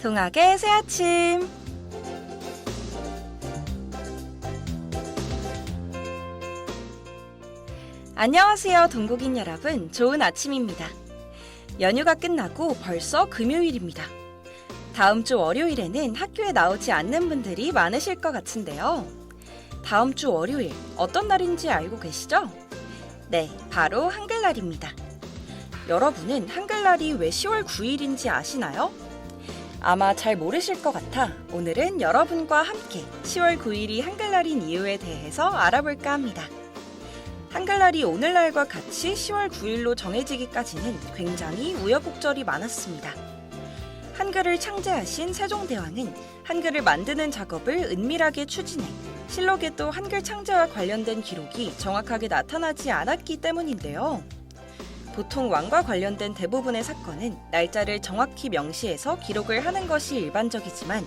동학의 새아침. 안녕하세요, 동국인 여러분. 좋은 아침입니다. 연휴가 끝나고 벌써 금요일입니다. 다음 주 월요일에는 학교에 나오지 않는 분들이 많으실 것 같은데요. 다음 주 월요일 어떤 날인지 알고 계시죠? 네, 바로 한글날입니다. 여러분은 한글날이 왜 10월 9일인지 아시나요? 아마 잘 모르실 것 같아 오늘은 여러분과 함께 10월 9일이 한글날인 이유에 대해서 알아볼까 합니다. 한글날이 오늘날과 같이 10월 9일로 정해지기까지는 굉장히 우여곡절이 많았습니다. 한글을 창제하신 세종대왕은 한글을 만드는 작업을 은밀하게 추진해 실록에도 한글 창제와 관련된 기록이 정확하게 나타나지 않았기 때문인데요. 보통 왕과 관련된 대부분의 사건은 날짜를 정확히 명시해서 기록을 하는 것이 일반적이지만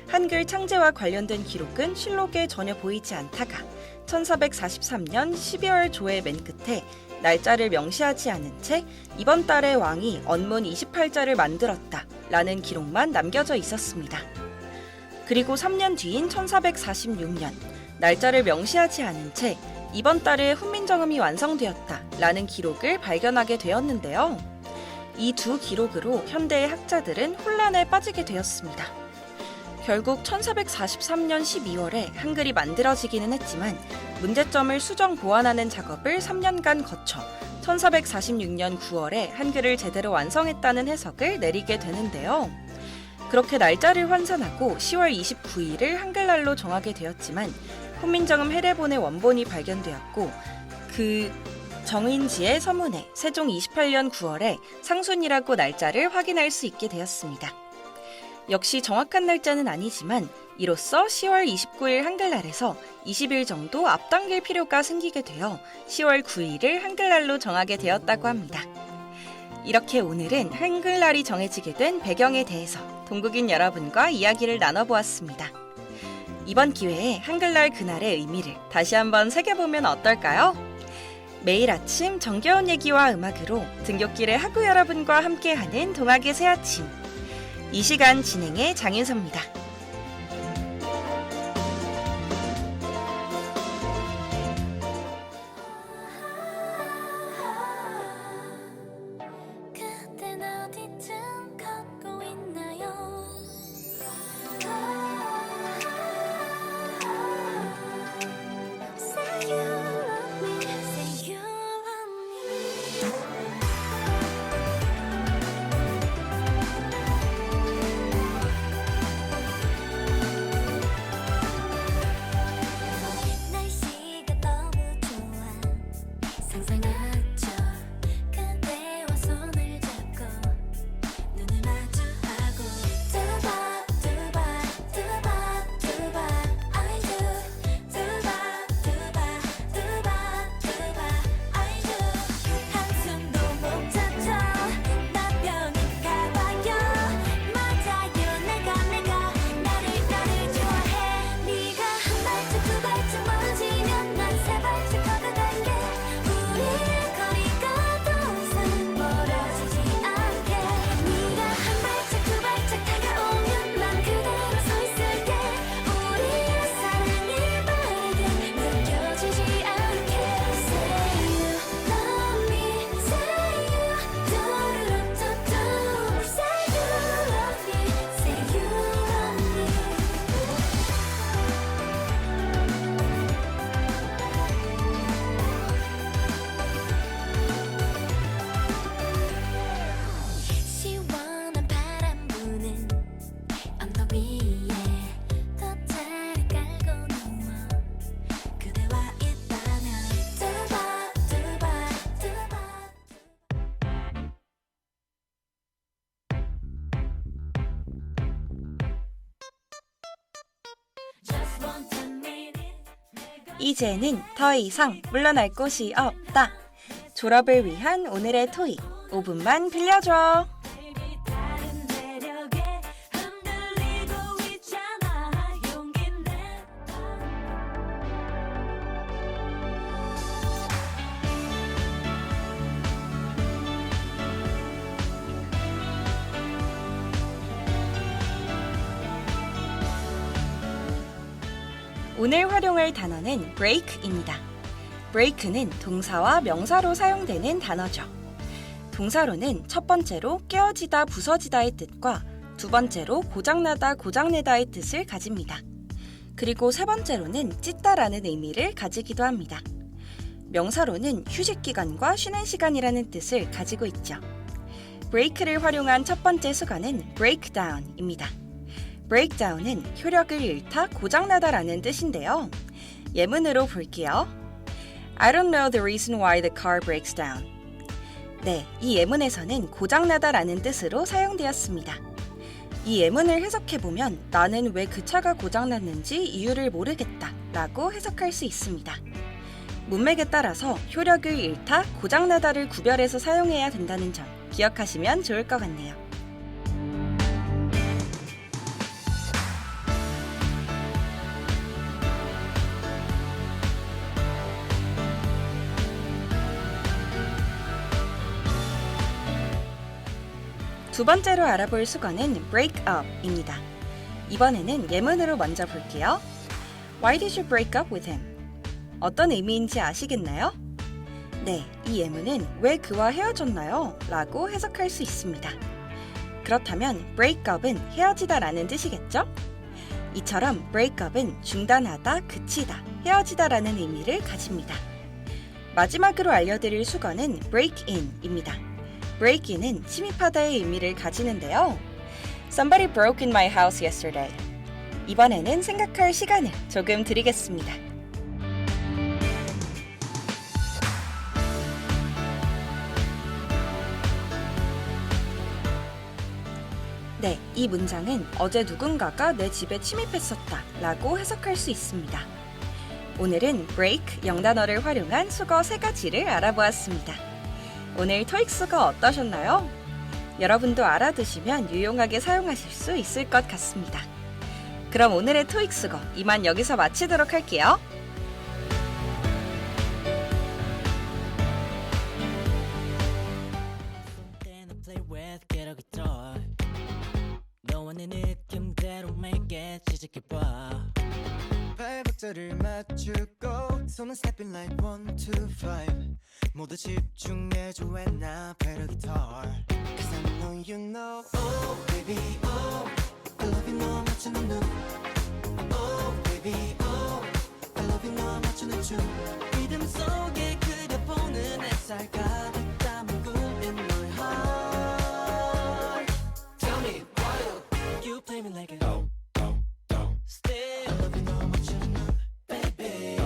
한글 창제와 관련된 기록은 실록에 전혀 보이지 않다가 1443년 12월 조의 맨 끝에 날짜를 명시하지 않은 채 이번 달의 왕이 언문 28자를 만들었다 라는 기록만 남겨져 있었습니다. 그리고 3년 뒤인 1446년 날짜를 명시하지 않은 채 이번 달에 훈민정음이 완성되었다 라는 기록을 발견하게 되었는데요. 이 두 기록으로 현대의 학자들은 혼란에 빠지게 되었습니다. 결국 1443년 12월에 한글이 만들어지기는 했지만 문제점을 수정 보완하는 작업을 3년간 거쳐 1446년 9월에 한글을 제대로 완성했다는 해석을 내리게 되는데요. 그렇게 날짜를 환산하고 10월 29일을 한글날로 정하게 되었지만 훈민정음 해례본의 원본이 발견되었고 그 정인지의 서문에 세종 28년 9월에 상순이라고 날짜를 확인할 수 있게 되었습니다. 역시 정확한 날짜는 아니지만 이로써 10월 29일 한글날에서 20일 정도 앞당길 필요가 생기게 되어 10월 9일을 한글날로 정하게 되었다고 합니다. 이렇게 오늘은 한글날이 정해지게 된 배경에 대해서 동국인 여러분과 이야기를 나눠보았습니다. 이번 기회에 한글날 그날의 의미를 다시 한번 새겨보면 어떨까요? 매일 아침 정겨운 얘기와 음악으로 등굣길의 학우 여러분과 함께하는 동학의 새아침. 이 시간 진행의 장윤서입니다. 이제는 더 이상 물러날 곳이 없다. 졸업을 위한 오늘의 토익 5분만 빌려줘. 오늘 활용할 단어는 break입니다. break는 동사와 명사로 사용되는 단어죠. 동사로는 첫 번째로 깨어지다, 부서지다의 뜻과 두 번째로 고장나다, 고장내다의 뜻을 가집니다. 그리고 세 번째로는 찢다라는 의미를 가지기도 합니다. 명사로는 휴식 기간과 쉬는 시간이라는 뜻을 가지고 있죠. break를 활용한 첫 번째 수거는 breakdown입니다. breakdown은 효력을 잃다, 고장나다라는 뜻인데요. 예문으로 볼게요. I don't know the reason why the car breaks down. 네, 이 예문에서는 고장나다라는 뜻으로 사용되었습니다. 이 예문을 해석해보면 나는 왜 그 차가 고장났는지 이유를 모르겠다 라고 해석할 수 있습니다. 문맥에 따라서 효력을 잃다, 고장나다를 구별해서 사용해야 된다는 점 기억하시면 좋을 것 같네요. 두 번째로 알아볼 수거는 break up입니다. 이번에는 예문으로 먼저 볼게요. Why did you break up with him? 어떤 의미인지 아시겠나요? 네, 이 예문은 왜 그와 헤어졌나요? 라고 해석할 수 있습니다. 그렇다면 break up은 헤어지다 라는 뜻이겠죠? 이처럼 break up은 중단하다, 그치다, 헤어지다 라는 의미를 가집니다. 마지막으로 알려드릴 수거는 break in입니다. break in은 침입하다의 의미를 가지는데요. Somebody broke in my house yesterday. 이번에는 생각할 시간을 조금 드리겠습니다. 네, 이 문장은 어제 누군가가 내 집에 침입했었다 라고 해석할 수 있습니다. 오늘은 break 영단어를 활용한 수거 3가지를 알아보았습니다. 오늘 토익 수거 어떠셨나요? 여러분도 알아두시면 유용하게 사용하실 수 있을 것 같습니다. 그럼 오늘의 토익 수거 이만 여기서 마치도록 할게요. 발박자를 맞추고 손은 stepping like 1, 2, 5 모두 집중해줘 and now play the guitar Cause I know you know Oh baby oh I love you 너 맞추는 눈 Oh baby oh I love you 너 맞추는 춤 리듬 속에 그려보는 햇살 가득 담은 꿈인 너의 heart Tell me why you play me like a Still I love you 너 맞추는 눈 baby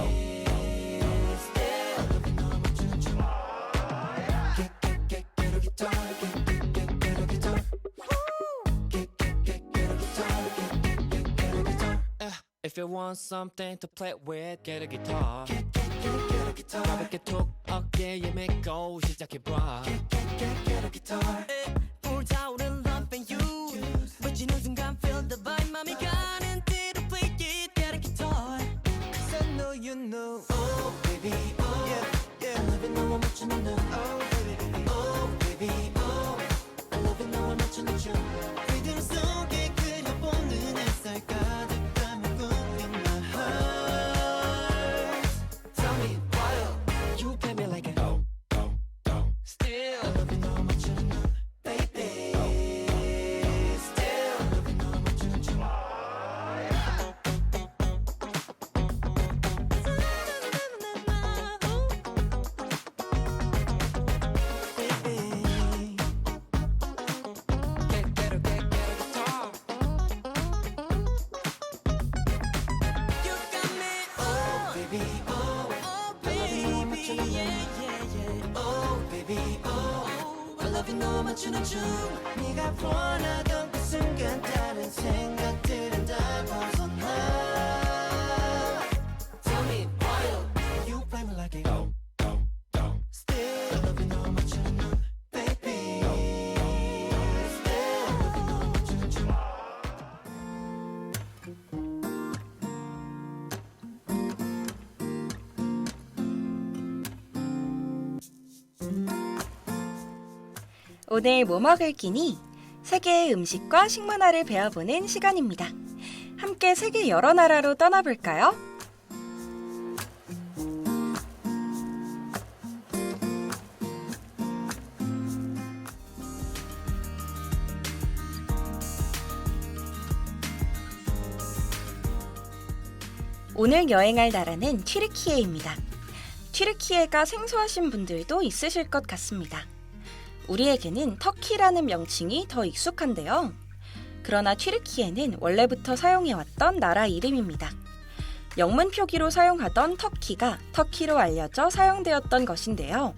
Still I love you 너 맞추는 춤 Get a guitar Get a guitar Get a guitar If you want something to play with, get a guitar. Get a guitar 가볍게 톡 어깨에 메고 시작해봐. Get a guitar 불타오른 love and you. 외치는 순간 feel the vibe, 맘이 가는 대로 play it. Get a guitar. Cause I know you know Oh baby oh yeah I love you 너 맞추는 눈 Oh baby oh baby oh I love you 너 맞추는 춤 리듬 속에 그려보는 햇살 가득 담은 꿈인 my heart Tell me why You play me like a Still I love you 너 맞추는 눈 baby Still I love you 너 맞추는 춤 baby get a guitar. You got me oh baby oh I love you 너 맞추는 눈 Oh baby oh I love you 너 맞추는 춤 네가 원하던 그 순간 다른 생각들은 다 벗어나 Tell me why you play me like a Still I love you 너 맞추는 눈 baby Still I love you 너 맞추는 춤 오늘 뭐 먹을 끼니? 세계의 음식과 식문화를 배워보는 시간입니다. 함께 세계 여러 나라로 떠나볼까요? 오늘 여행할 나라는 튀르키예입니다. 튀르키예가 생소하신 분들도 있으실 것 같습니다. 우리에게는 터키라는 명칭이 더 익숙한데요. 그러나 튀르키예는 원래부터 사용해왔던 나라 이름입니다. 영문 표기로 사용하던 터키가 터키로 알려져 사용되었던 것인데요.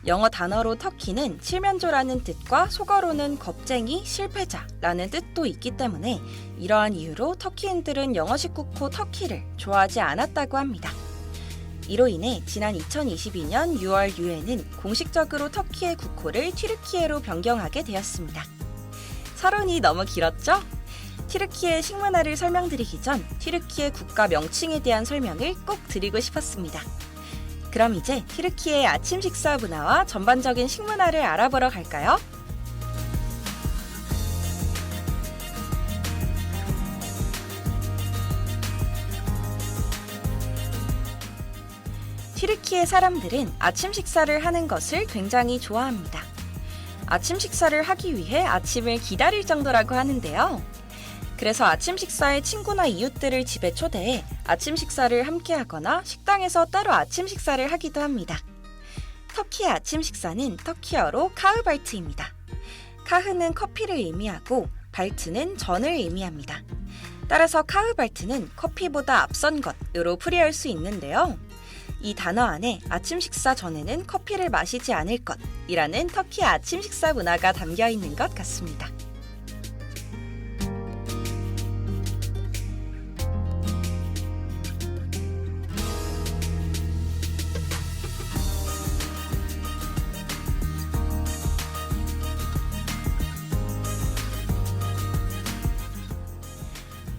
영어 단어로 터키는 칠면조라는 뜻과 속어로는 겁쟁이, 실패자라는 뜻도 있기 때문에 이러한 이유로 터키인들은 영어식 국호 터키를 좋아하지 않았다고 합니다. 이로 인해 지난 2022년 6월 유엔은 공식적으로 터키의 국호를 튀르키예로 변경하게 되었습니다. 서론이 너무 길었죠? 튀르키예 식문화를 설명드리기 전 튀르키예 국가 명칭에 대한 설명을 꼭 드리고 싶었습니다. 그럼 이제 튀르키예의 아침 식사 문화와 전반적인 식문화를 알아보러 갈까요? 튀르키예 사람들은 아침 식사를 하는 것을 굉장히 좋아합니다. 아침 식사를 하기 위해 아침을 기다릴 정도라고 하는데요. 그래서 아침 식사에 친구나 이웃들을 집에 초대해 아침 식사를 함께 하거나 식당에서 따로 아침 식사를 하기도 합니다. 터키의 아침 식사는 터키어로 카흐발트입니다. 카흐는 커피를 의미하고 발트는 전을 의미합니다. 따라서 카흐발트는 커피보다 앞선 것으로 풀이할 수 있는데요. 이 단어 안에 아침 식사 전에는 커피를 마시지 않을 것이라는 터키의 아침 식사 문화가 담겨 있는 것 같습니다.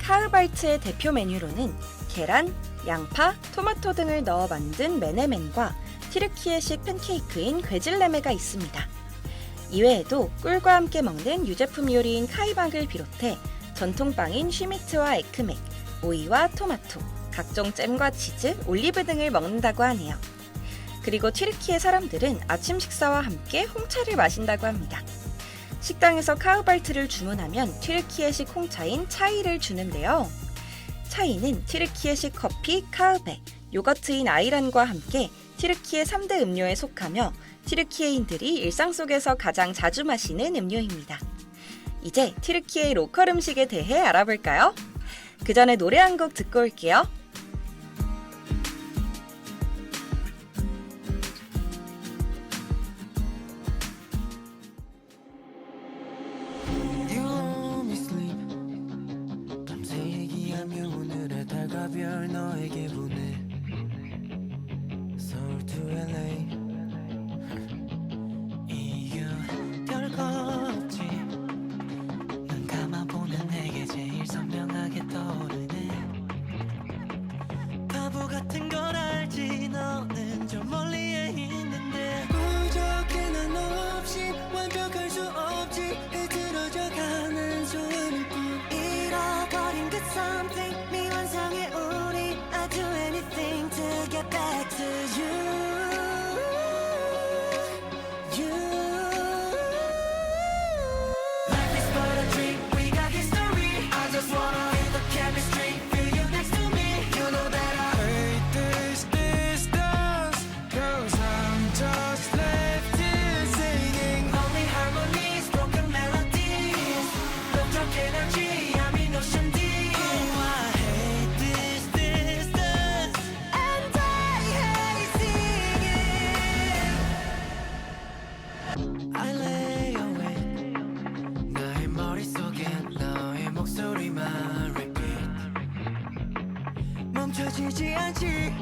카흐발트의 대표 메뉴로는 계란, 양파, 토마토 등을 넣어 만든 메네멘과 튀르키예식 팬케이크인 괴질레메가 있습니다. 이외에도 꿀과 함께 먹는 유제품 요리인 카이박을 비롯해 전통빵인 쉬미트와 에크맥, 오이와 토마토, 각종 잼과 치즈, 올리브 등을 먹는다고 하네요. 그리고 튀르키예 사람들은 아침 식사와 함께 홍차를 마신다고 합니다. 식당에서 카흐발트를 주문하면 튀르키예식 홍차인 차이를 주는데요. 차이는 튀르키예식 커피, 카흐베, 요거트인 아이란과 함께 튀르키예 3대 음료에 속하며 튀르키예인들이 일상 속에서 가장 자주 마시는 음료입니다. 이제 튀르키예의 로컬 음식에 대해 알아볼까요? 그 전에 노래 한 곡 듣고 올게요. You only sleep 밤새 얘기하며 오늘의 달과 별 너에게 보내 서울 to LA 이유 별거 없지 눈 감아보는 내게 제일 선명하게 떠오르네 바보 같은 걸 알지 너는 저 멀리에 있는데 부족해 난 너 없이 완벽할 수 없지 흐트러져 가는 소음일 뿐 잃어버린 그 something 미완성의 우리 I'd do anything to get back to you Life is but a dream we got history I just wanna hit the chemistry feel you next to me you know that I hate this distance cause I'm just left here singing only harmonies broken melodies 부족한 energy I'm in ocean deep oh I hate this distance and I hate singing I lay awake 나의 머릿속엔 너의 목소리만 repeat 멈춰지지 않지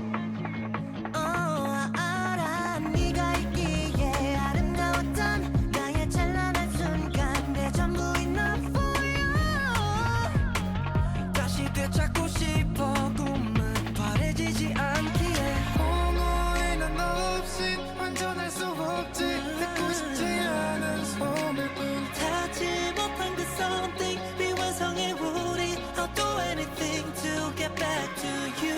알아 네가 있기에 아름다웠던 나의 찬란한 순간 내 전부인 나 for you 다시 되찾고 싶어 꿈은 바래지지 않기에 호모에 난 없이 완전할 수 없지 듣고 싶지 않은 소리뿐 닿지 못한 그 something 미완성의 우리 I'll do anything to get back to you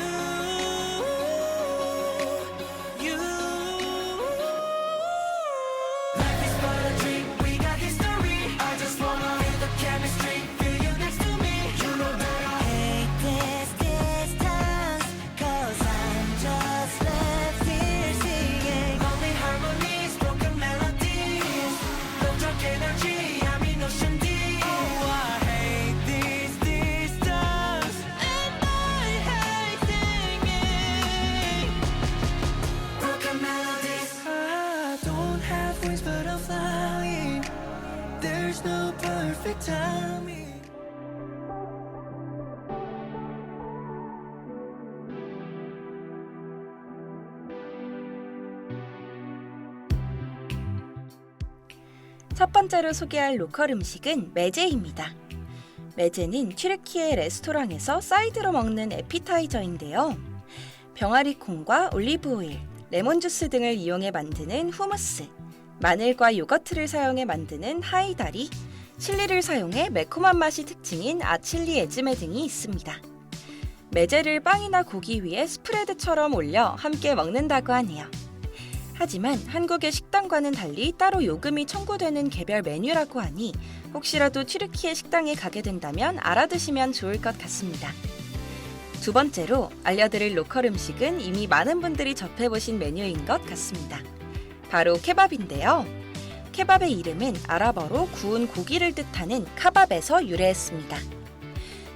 have wings but I'm flying. There's no perfect timing. 첫 번째로 소개할 로컬 음식은 메제입니다. 메제는 튀르키예 레스토랑에서 사이드로 먹는 에피타이저인데요. 병아리 콩과 올리브 오일, 레몬 주스 등을 이용해 만드는 후무스, 마늘과 요거트를 사용해 만드는 하이다리, 칠리를 사용해 매콤한 맛이 특징인 아칠리 에즈메 등이 있습니다. 메제를 빵이나 고기 위에 스프레드처럼 올려 함께 먹는다고 하네요. 하지만 한국의 식당과는 달리 따로 요금이 청구되는 개별 메뉴라고 하니 혹시라도 튀르키예 식당에 가게 된다면 알아두시면 좋을 것 같습니다. 두 번째로 알려드릴 로컬 음식은 이미 많은 분들이 접해보신 메뉴인 것 같습니다. 바로 케밥인데요. 케밥의 이름은 아랍어로 구운 고기를 뜻하는 카밥에서 유래했습니다.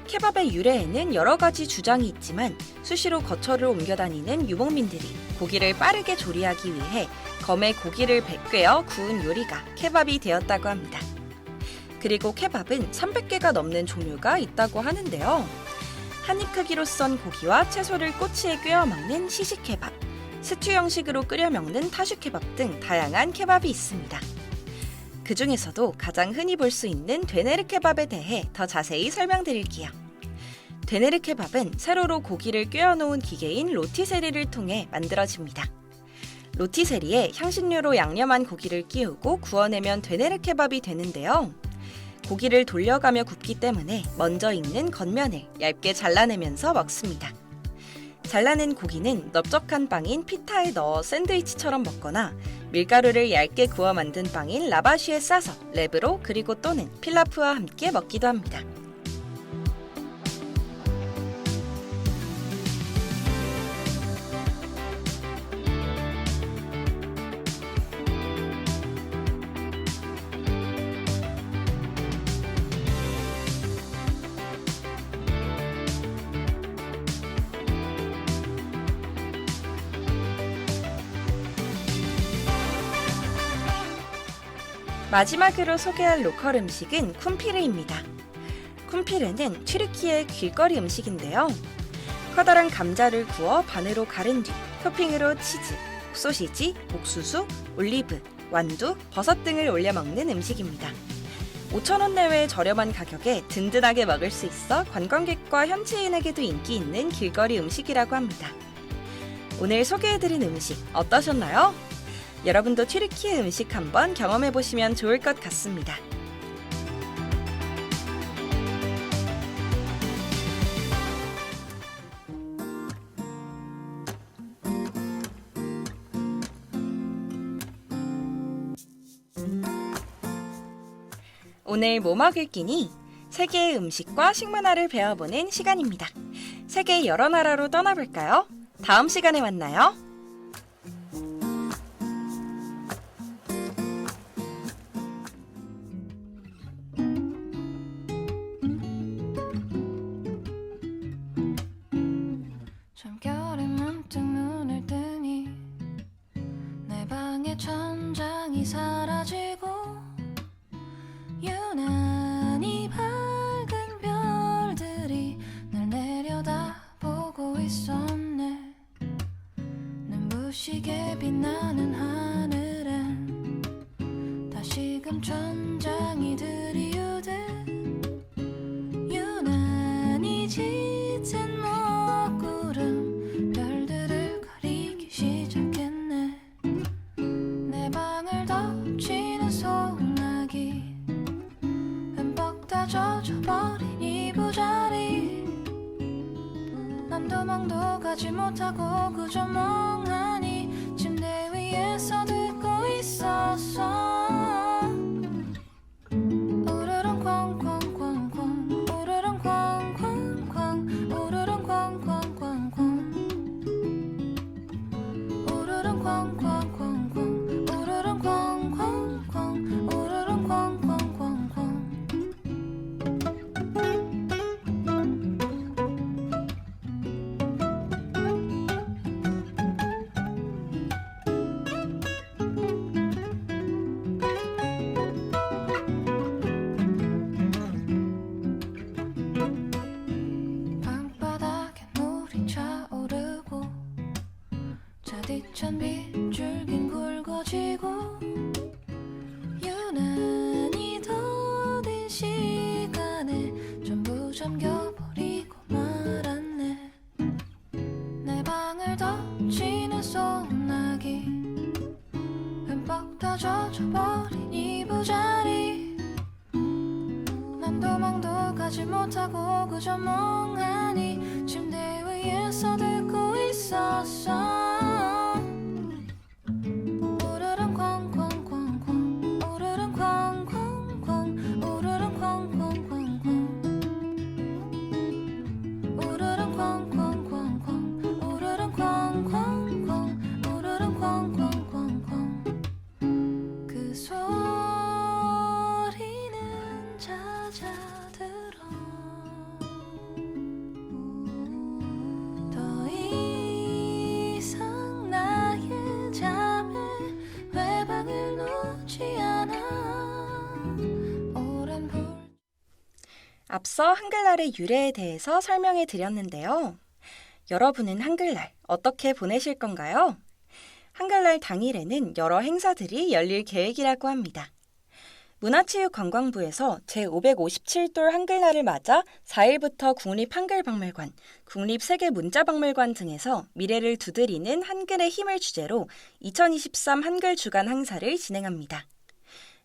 케밥의 유래에는 여러 가지 주장이 있지만 수시로 거처를 옮겨 다니는 유목민들이 고기를 빠르게 조리하기 위해 검에 고기를 꿰어 구운 요리가 케밥이 되었다고 합니다. 그리고 케밥은 300개가 넘는 종류가 있다고 하는데요. 한입 크기로 썬 고기와 채소를 꼬치에 꿰어 먹는 시시케밥, 스튜 형식으로 끓여 먹는 타슈케밥 등 다양한 케밥이 있습니다. 그 중에서도 가장 흔히 볼 수 있는 되네르 케밥에 대해 더 자세히 설명드릴게요. 되네르 케밥은 세로로 고기를 꿰어 놓은 기계인 로티세리를 통해 만들어집니다. 로티세리에 향신료로 양념한 고기를 끼우고 구워내면 되네르 케밥이 되는데요. 고기를 돌려가며 굽기 때문에 먼저 익는 겉면을 얇게 잘라내면서 먹습니다. 잘라낸 고기는 넓적한 빵인 피타에 넣어 샌드위치처럼 먹거나 밀가루를 얇게 구워 만든 빵인 라바쉬에 싸서 랩으로 그리고 또는 필라프와 함께 먹기도 합니다. 마지막으로 소개할 로컬 음식은 쿰피르입니다. 쿰피르는 튀르키예 길거리 음식인데요. 커다란 감자를 구워 반으로 가른 뒤 토핑으로 치즈, 소시지, 옥수수, 올리브, 완두, 버섯 등을 올려 먹는 음식입니다. 5,000원 내외의 저렴한 가격에 든든하게 먹을 수 있어 관광객과 현지인에게도 인기 있는 길거리 음식이라고 합니다. 오늘 소개해드린 음식 어떠셨나요? 여러분도 튀르키예 음식 한번 경험해보시면 좋을 것 같습니다. 오늘 뭐 먹을 끼니? 세계의 음식과 식문화를 배워보는 시간입니다. 세계 여러 나라로 떠나볼까요? 다음 시간에 만나요. 잠결에 문득 눈을 뜨니 내 방의 천장이 사라지고 유난히 밝은 별들이 날 내려다보고 있었네. 눈부시게 빛나는 하늘엔 다시금 천장이 들이우듯 유난히 짙은 먹구름 별들을 가리기 시작했네. 내 방을 덮치는 소나기 흠뻑 다 젖어버린 이부자리 난 도망도 가지 못하고 그저 멍하니 침대 위에서 듣고 있었어. 우르릉 쾅쾅쾅쾅 우르릉 쾅쾅쾅 우르릉 쾅쾅쾅쾅 우르릉 쾅쾅쾅쾅 우르릉 쾅쾅쾅 우르릉 쾅쾅쾅쾅 다 젖어버린 이부자리 난 도망도 가지 못하고 그저 멍하니 침대 위에서 듣고 있었어 우르릉 쾅쾅쾅쾅 우르릉 쾅쾅쾅 우르릉 쾅쾅쾅쾅 우르릉 쾅쾅쾅쾅 우르릉 쾅쾅쾅 우르릉 쾅쾅쾅쾅 그 소리는 잦아들어 더 이상 나의 잠에 외방을 놓지 않아 오랜 불 앞서 한글날의 유래에 대해서 설명해 드렸는데요. 여러분은 한글날 어떻게 보내실 건가요? 한글날 당일에는 여러 행사들이 열릴 계획이라고 합니다. 문화체육관광부에서 제557돌 한글날을 맞아 4일부터 국립한글박물관, 국립세계문자박물관 등에서 미래를 두드리는 한글의 힘을 주제로 2023 한글 주간 행사를 진행합니다.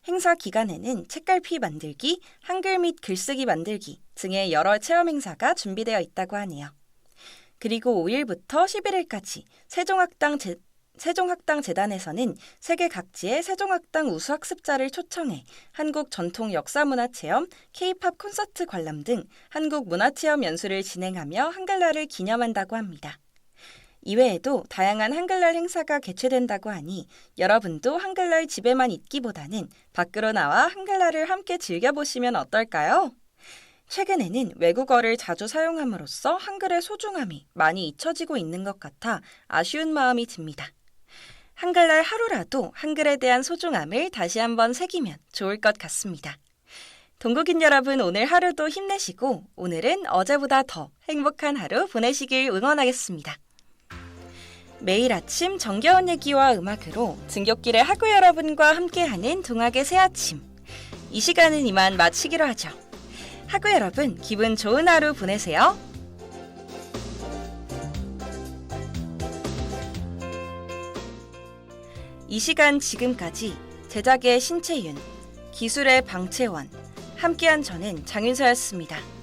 행사 기간에는 책갈피 만들기, 한글 및 글쓰기 만들기 등의 여러 체험 행사가 준비되어 있다고 하네요. 그리고 5일부터 11일까지 세종학당재단에서는 세계 각지의 세종학당 우수학습자를 초청해 한국 전통 역사문화체험, K-팝 콘서트 관람 등 한국 문화체험 연수를 진행하며 한글날을 기념한다고 합니다. 이외에도 다양한 한글날 행사가 개최된다고 하니 여러분도 한글날 집에만 있기보다는 밖으로 나와 한글날을 함께 즐겨보시면 어떨까요? 최근에는 외국어를 자주 사용함으로써 한글의 소중함이 많이 잊혀지고 있는 것 같아 아쉬운 마음이 듭니다. 한글날 하루라도 한글에 대한 소중함을 다시 한번 새기면 좋을 것 같습니다. 동국인 여러분 오늘 하루도 힘내시고 오늘은 어제보다 더 행복한 하루 보내시길 응원하겠습니다. 매일 아침 정겨운 얘기와 음악으로 등굣길의 학우 여러분과 함께하는 동학의 새아침. 이 시간은 이만 마치기로 하죠. 학우 여러분 기분 좋은 하루 보내세요. 이 시간 지금까지 제작의 신채윤, 기술의 방채원, 함께한 저는 장윤서였습니다.